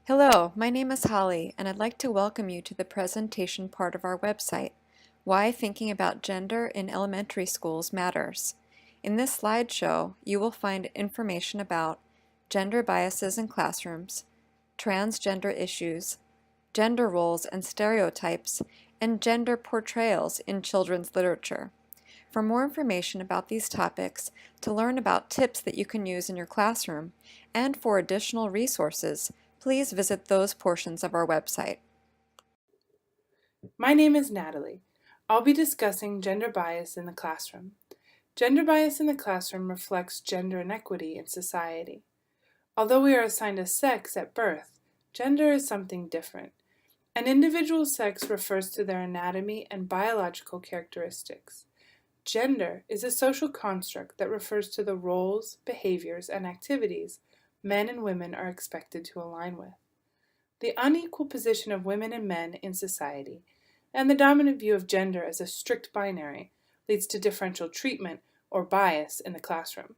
Hello, my name is Holly, and I'd like to welcome you to the presentation part of our website, Why Thinking About Gender in Elementary Schools Matters. In this slideshow, you will find information about gender biases in classrooms, transgender issues, gender roles and stereotypes, and gender portrayals in children's literature. For more information about these topics, to learn about tips that you can use in your classroom, and for additional resources, please visit those portions of our website. My name is Natalie. I'll be discussing gender bias in the classroom. Gender bias in the classroom reflects gender inequity in society. Although we are assigned a sex at birth, gender is something different. An individual's sex refers to their anatomy and biological characteristics. Gender is a social construct that refers to the roles, behaviors, and activities men and women are expected to align with. The unequal position of women and men in society, and the dominant view of gender as a strict binary, leads to differential treatment or bias in the classroom.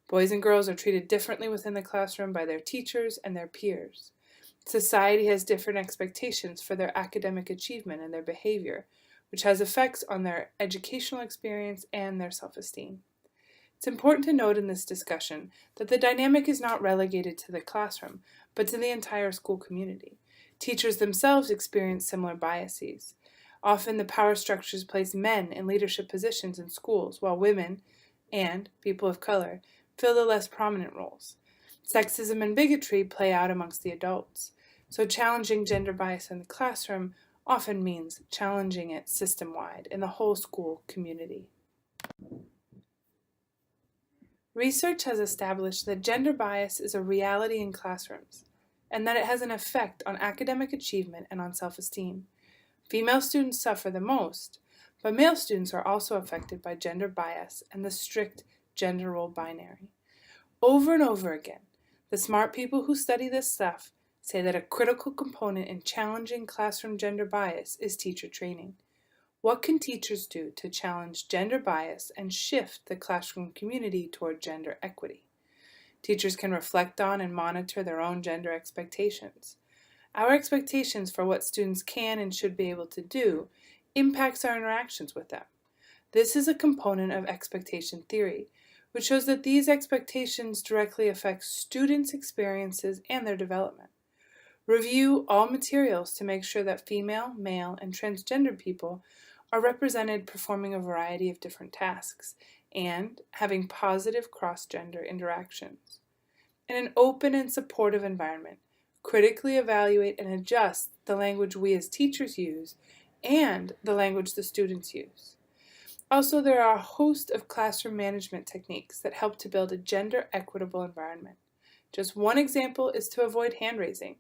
Boys and girls are treated differently within the classroom by their teachers and their peers. Society has different expectations for their academic achievement and their behavior, which has effects on their educational experience and their self-esteem. It's important to note in this discussion that the dynamic is not relegated to the classroom, but to the entire school community. Teachers themselves experience similar biases. Often the power structures place men in leadership positions in schools, while women and people of color fill the less prominent roles. Sexism and bigotry play out amongst the adults. So challenging gender bias in the classroom often means challenging it system-wide in the whole school community. Research has established that gender bias is a reality in classrooms, and that it has an effect on academic achievement and on self-esteem. Female students suffer the most, but male students are also affected by gender bias and the strict gender role binary. Over and over again, the smart people who study this stuff say that a critical component in challenging classroom gender bias is teacher training. What can teachers do to challenge gender bias and shift the classroom community toward gender equity? Teachers can reflect on and monitor their own gender expectations. Our expectations for what students can and should be able to do impacts our interactions with them. This is a component of expectation theory, which shows that these expectations directly affect students' experiences and their development. Review all materials to make sure that female, male, and transgender people are represented performing a variety of different tasks and having positive cross-gender interactions. In an open and supportive environment, critically evaluate and adjust the language we as teachers use and the language the students use. Also, there are a host of classroom management techniques that help to build a gender equitable environment. Just one example is to avoid hand raising.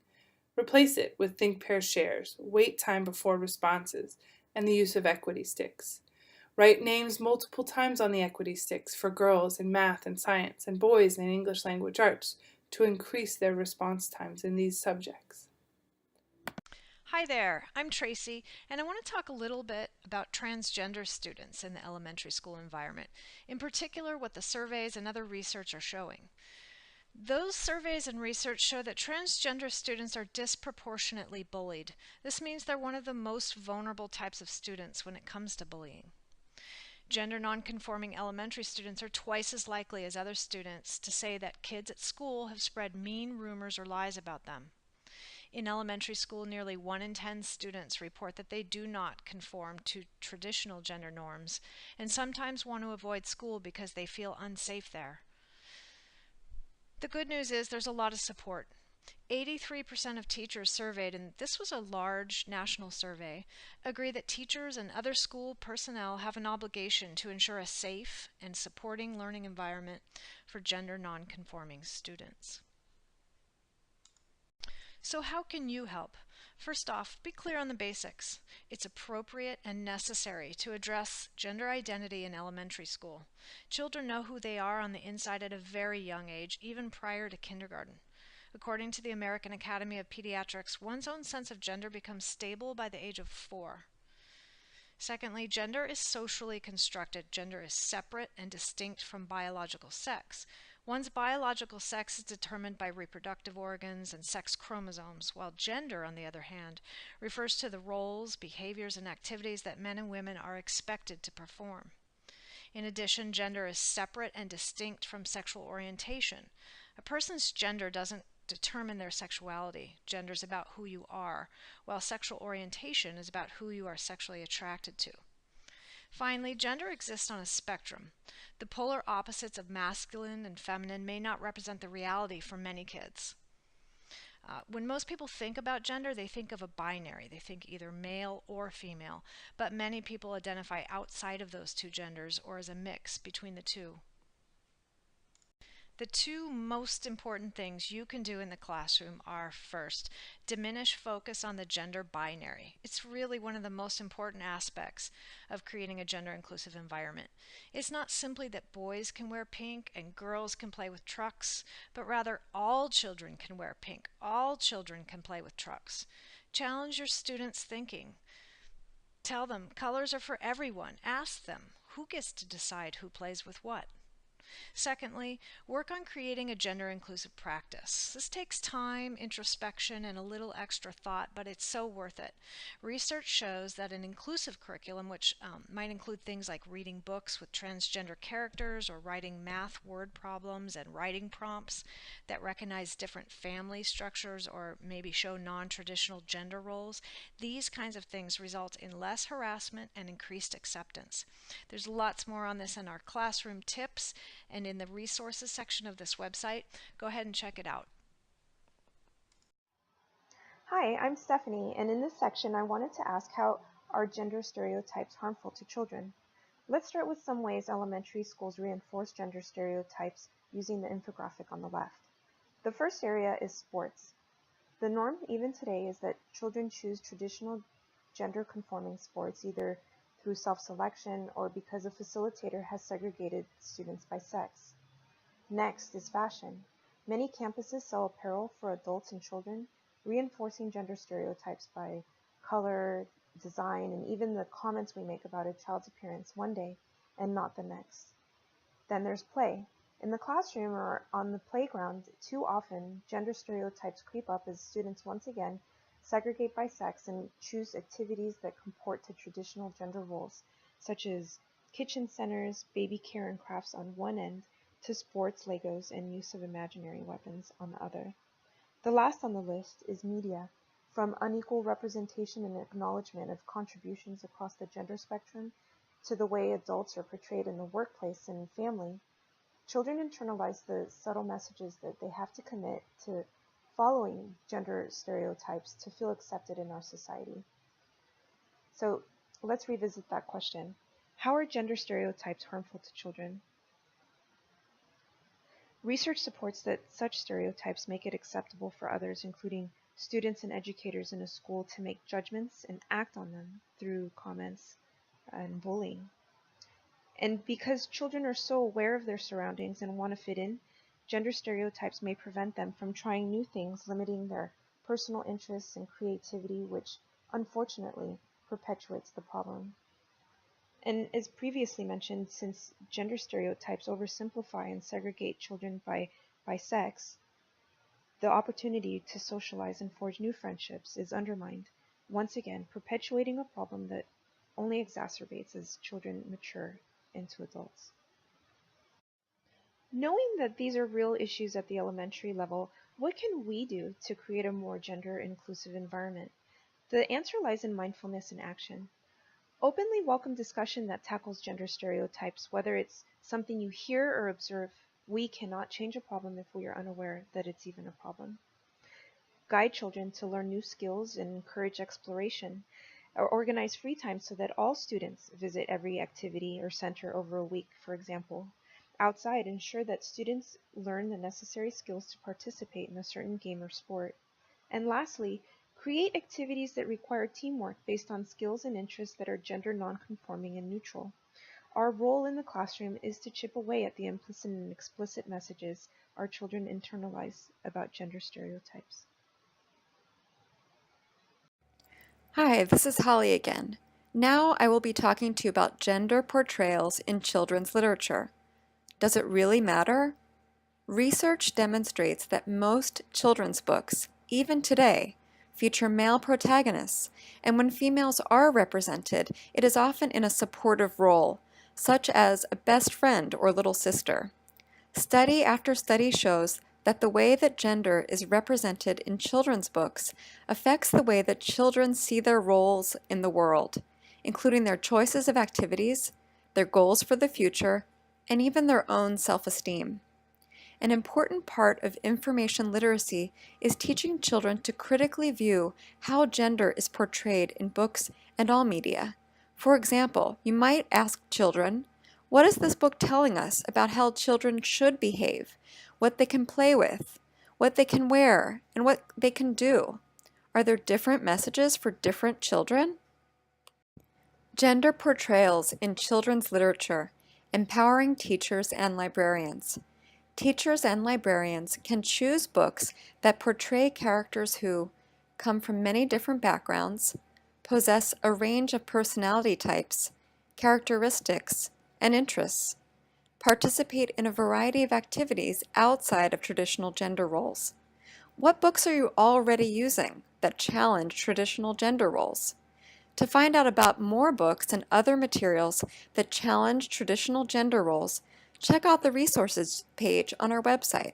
Replace it with think, pair, shares, wait time before responses, and the use of equity sticks. Write names multiple times on the equity sticks for girls in math and science and boys in English language arts to increase their response times in these subjects. Hi there, I'm Tracy, and I want to talk a little bit about transgender students in the elementary school environment, in particular what the surveys and other research are showing. Those surveys and research show that transgender students are disproportionately bullied. This means they're one of the most vulnerable types of students when it comes to bullying. Gender nonconforming elementary students are twice as likely as other students to say that kids at school have spread mean rumors or lies about them. In elementary school, nearly 1 in 10 students report that they do not conform to traditional gender norms and sometimes want to avoid school because they feel unsafe there. The good news is there's a lot of support. 83% of teachers surveyed, and this was a large national survey, agree that teachers and other school personnel have an obligation to ensure a safe and supporting learning environment for gender nonconforming students. So how can you help? First off, be clear on the basics. It's appropriate and necessary to address gender identity in elementary school. Children know who they are on the inside at a very young age, even prior to kindergarten. According to the American Academy of Pediatrics, one's own sense of gender becomes stable by the age of 4. Secondly, gender is socially constructed. Gender is separate and distinct from biological sex. One's biological sex is determined by reproductive organs and sex chromosomes, while gender, on the other hand, refers to the roles, behaviors, and activities that men and women are expected to perform. In addition, gender is separate and distinct from sexual orientation. A person's gender doesn't determine their sexuality. Gender is about who you are, while sexual orientation is about who you are sexually attracted to. Finally, gender exists on a spectrum. The polar opposites of masculine and feminine may not represent the reality for many kids. When most people think about gender, they think of a binary. They think either male or female, but many people identify outside of those two genders or as a mix between the two. The two most important things you can do in the classroom are, first, diminish focus on the gender binary. It's really one of the most important aspects of creating a gender inclusive environment. It's not simply that boys can wear pink and girls can play with trucks, but rather all children can wear pink. All children can play with trucks. Challenge your students' thinking. Tell them colors are for everyone. Ask them who gets to decide who plays with what. Secondly, work on creating a gender inclusive practice. This takes time, introspection, and a little extra thought, but it's so worth it. Research shows that an inclusive curriculum, which might include things like reading books with transgender characters or writing math word problems and writing prompts that recognize different family structures or maybe show non-traditional gender roles, these kinds of things result in less harassment and increased acceptance. There's lots more on this in our classroom tips and in the resources section of this website. Go ahead and check it out. Hi, I'm Stephanie, and in this section I wanted to ask, how are gender stereotypes harmful to children? Let's start with some ways elementary schools reinforce gender stereotypes using the infographic on the left. The first area is sports. The norm even today is that children choose traditional gender-conforming sports either through self-selection or because a facilitator has segregated students by sex. Next is fashion. Many campuses sell apparel for adults and children, reinforcing gender stereotypes by color, design, and even the comments we make about a child's appearance one day and not the next. Then there's play. In the classroom or on the playground, too often gender stereotypes creep up as students once again segregate by sex and choose activities that comport to traditional gender roles, such as kitchen centers, baby care and crafts on one end, to sports, Legos, and use of imaginary weapons on the other. The last on the list is media. From unequal representation and acknowledgement of contributions across the gender spectrum to the way adults are portrayed in the workplace and family, children internalize the subtle messages that they have to commit to following gender stereotypes to feel accepted in our society. So let's revisit that question. How are gender stereotypes harmful to children? Research supports that such stereotypes make it acceptable for others, including students and educators in a school, to make judgments and act on them through comments and bullying. And because children are so aware of their surroundings and want to fit in, gender stereotypes may prevent them from trying new things, limiting their personal interests and creativity, which unfortunately perpetuates the problem. And as previously mentioned, since gender stereotypes oversimplify and segregate children by sex, the opportunity to socialize and forge new friendships is undermined, once again perpetuating a problem that only exacerbates as children mature into adults. Knowing that these are real issues at the elementary level, what can we do to create a more gender-inclusive environment? The answer lies in mindfulness and action. Openly welcome discussion that tackles gender stereotypes, whether it's something you hear or observe. We cannot change a problem if we are unaware that it's even a problem. Guide children to learn new skills and encourage exploration, or organize free time so that all students visit every activity or center over a week, for example. Outside, ensure that students learn the necessary skills to participate in a certain game or sport. And lastly, create activities that require teamwork based on skills and interests that are gender non-conforming and neutral. Our role in the classroom is to chip away at the implicit and explicit messages our children internalize about gender stereotypes. Hi, this is Holly again. Now I will be talking to you about gender portrayals in children's literature. Does it really matter? Research demonstrates that most children's books, even today, feature male protagonists, and when females are represented, it is often in a supportive role, such as a best friend or little sister. Study after study shows that the way that gender is represented in children's books affects the way that children see their roles in the world, including their choices of activities, their goals for the future, and even their own self-esteem. An important part of information literacy is teaching children to critically view how gender is portrayed in books and all media. For example, you might ask children, what is this book telling us about how children should behave, what they can play with, what they can wear, and what they can do? Are there different messages for different children? Gender portrayals in children's literature, empowering teachers and librarians. Teachers and librarians can choose books that portray characters who come from many different backgrounds, possess a range of personality types, characteristics, and interests, participate in a variety of activities outside of traditional gender roles. What books are you already using that challenge traditional gender roles? To find out about more books and other materials that challenge traditional gender roles, check out the resources page on our website.